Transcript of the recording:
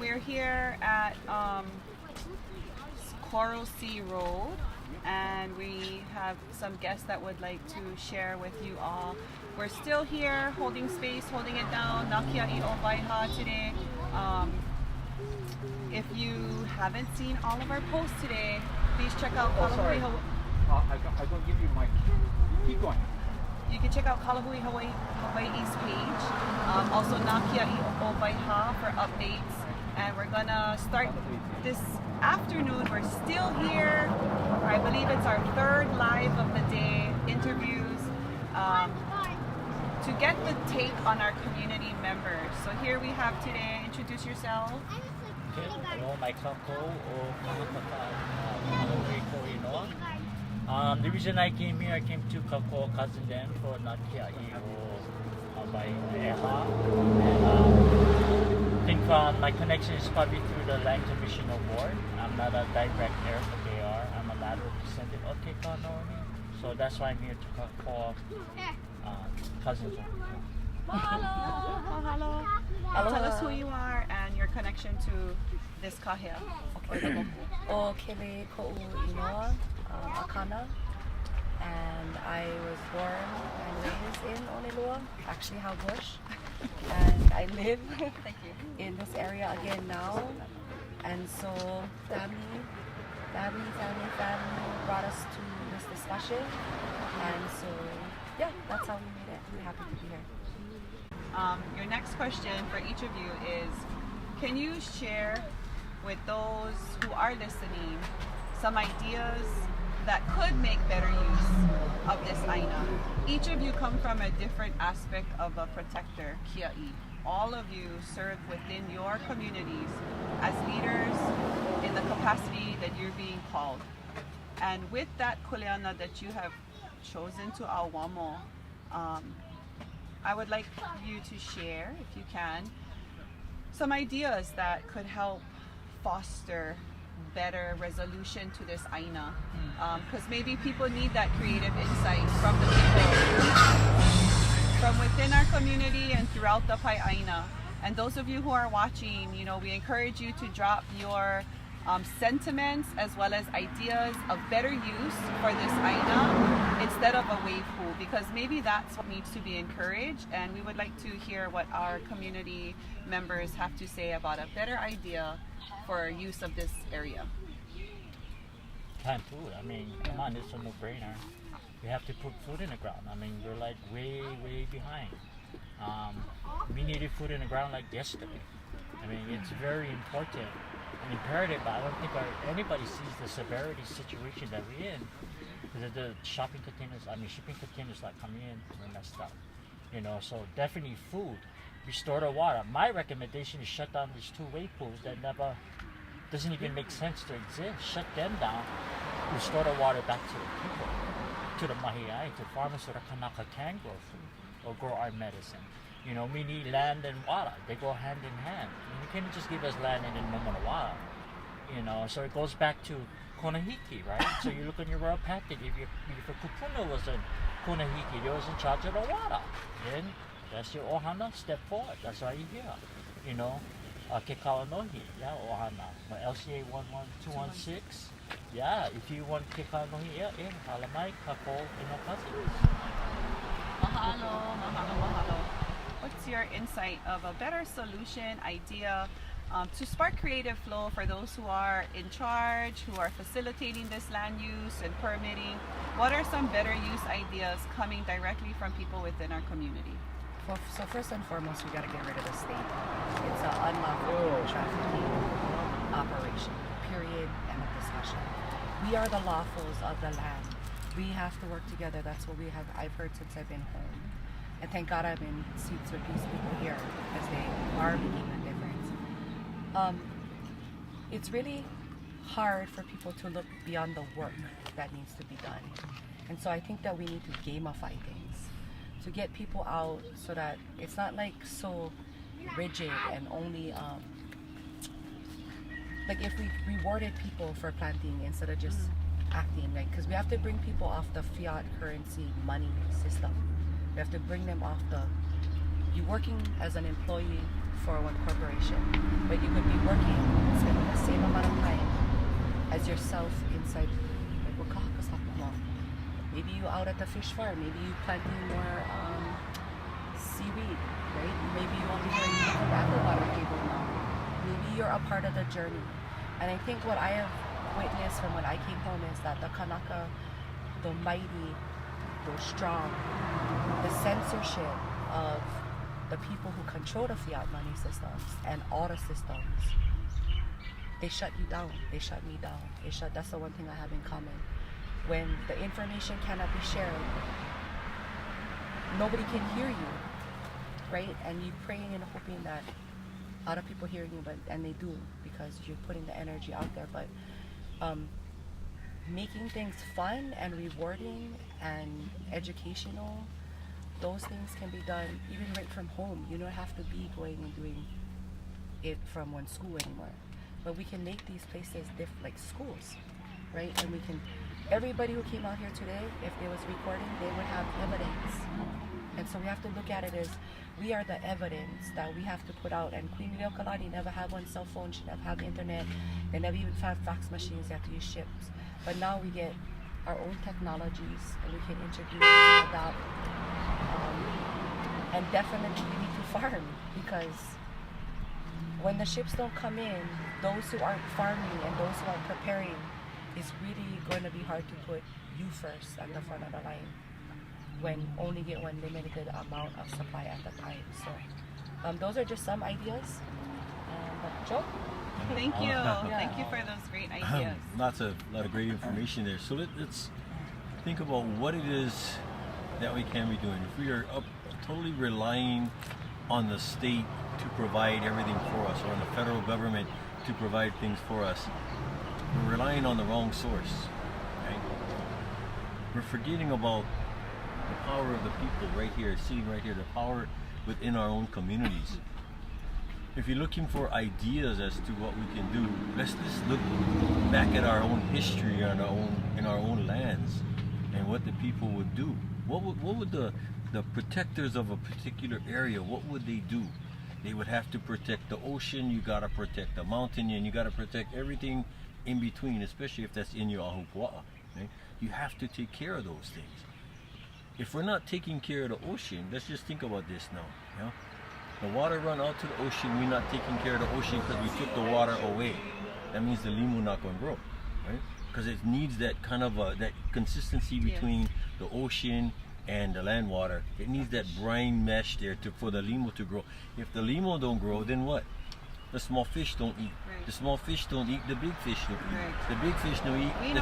we're here at Coral Sea Road, and we have some guests that would like to share with you all. We're still here holding space, holding it down, Honokea Wave today. If you haven't seen all of our posts today, please check out Kalaeloa. I don't give you my key. Keep going. You can check out Kalaeloa Hawaii's page. Also Honokea Wave for updates. And we're gonna start this afternoon. We're still here. I believe it's our third live of the day interviews to get the take on our community members. So here we have today. Introduce yourself. Hello, my kako o Kalaeloa. The reason I came here, I came to kako cousin then for Honokea by Eha. I think my connection is probably through the Land Commissioner Board. I'm not a direct heir, but they are. I'm a lateral descendant of Kekanoni. So that's why I'm here to kako cousins. Mahalo. Tell us who you are and your connection to this kahea. Okay. O Kele Ko'u Inoa, Akana, and I was born and raised in Honolulu, actually Bush, and I live in this area again now, and so family brought us to this discussion, and so yeah, that's how we made it. We're happy to be here. Your next question for each of you is, can you share with those who are listening some ideas that could make better use of this aina? Each of you come from a different aspect of a protector, kia'i. All of you serve within your communities as leaders in the capacity that you're being called. And with that kuleana that you have chosen to awamo, I would like you to share, if you can, some ideas that could help foster better resolution to this aina. Because maybe people need that creative insight from the people, from within our community and throughout the Pai Aina. And those of you who are watching, we encourage you to drop your sentiments as well as ideas of better use for this aina instead of a wave pool, because maybe that's what needs to be encouraged, and we would like to hear what our community members have to say about a better idea for use of this area. Plant food. I mean, come on, it's a no-brainer. We have to put food in the ground. I mean, we're like way behind. We needed food in the ground like yesterday. I mean, it's very important and imperative, but I don't think anybody sees the severity situation that we're in. The shipping containers like coming in, we're messed up. So definitely food. Restore the water. My recommendation is shut down these 2 wave pools that doesn't even make sense to exist. Shut them down. Restore the water back to the people, to the mahiai, to farmers so that Kanaka can grow food or grow our medicine. We need land and water. They go hand in hand. You can't just give us land and then no more water. So it goes back to Konahiki, right? So you look on your royal patent, if a kupuna was in Konahiki, they was in charge of the water. Then that's your ohana, step forward. That's why you're here. Ke Kaanohi, yeah, ohana. My LCA 11216, yeah, if you want Ke Kaanohi, yeah, halamai, kako, cousins. Mahalo. What's your insight of a better solution, idea, to spark creative flow for those who are in charge, who are facilitating this land use and permitting? What are some better use ideas coming directly from people within our community? So first and foremost, we got to get rid of the state. It's an unlawful trafficking operation, period, end of discussion. We are the lawfuls of the land. We have to work together. That's what I've heard since I've been home. And thank God I'm in seats with these people here, because they are making a difference. It's really hard for people to look beyond the work that needs to be done. And so I think that we need to gamify things to get people out so that it's not like so rigid and only like if we rewarded people for planting instead of just acting like, because we have to bring people off the fiat currency money system. We have to bring them off you working as an employee for one corporation, but you could be working lose yourself inside, like what Kahak was talking about. Maybe you out at the fish farm, maybe you planting more seaweed, right? Maybe you only hear you at the water table now. Maybe you're a part of the journey. And I think what I have witnessed from when I came home is that the Kanaka, the mighty, the strong, the censorship of the people who control the fiat money systems and all the systems, they shut you down. They shut me down. That's the one thing I have in common. When the information cannot be shared, nobody can hear you, right? And you praying and hoping that other people hear you, and they do, because you're putting the energy out there. But making things fun and rewarding and educational, those things can be done even right from home. You don't have to be going and doing it from one school anymore. But we can make these places like schools, right? And we can, everybody who came out here today, if they was recording, they would have evidence. And so we have to look at it as we are the evidence that we have to put out. And Queen Leokalani never had one cell phone, she never had the internet, they never even had fax machines, they had to use ships. But now we get our own technologies and we can introduce and adopt. And definitely we need to farm, because when the ships don't come in, those who aren't farming and those who aren't preparing, it's really going to be hard to put you first at the front of the line when only get one limited amount of supply at the time. So those are just some ideas. But Joe? Thank you. Thank you for those great ideas. Lots of lot of great information there. So let's think about what it is that we can be doing. If we are totally relying on the state to provide everything for us, or on the federal government to provide things for us, we're relying on the wrong source, right? We're forgetting about the power of the people right here, sitting right here, the power within our own communities. If you're looking for ideas as to what we can do, let's just look back at our own history in our own lands and what the people would do. What would the protectors of a particular area, what would they do? They would have to protect the ocean, you gotta protect the mountain, and you gotta protect everything in between, especially if that's in your ahupua'a, right? You have to take care of those things. If we're not taking care of the ocean, let's just think about this now. You know? The water run out to the ocean, we're not taking care of the ocean because we took the water away. That means the limu not going to grow, right? Because it needs that kind of that consistency between the ocean and the land water. It needs that brine mesh there for the limu to grow. If the limu don't grow, then what? The small fish don't eat. The small fish don't eat, the big fish don't eat. The big fish don't eat, the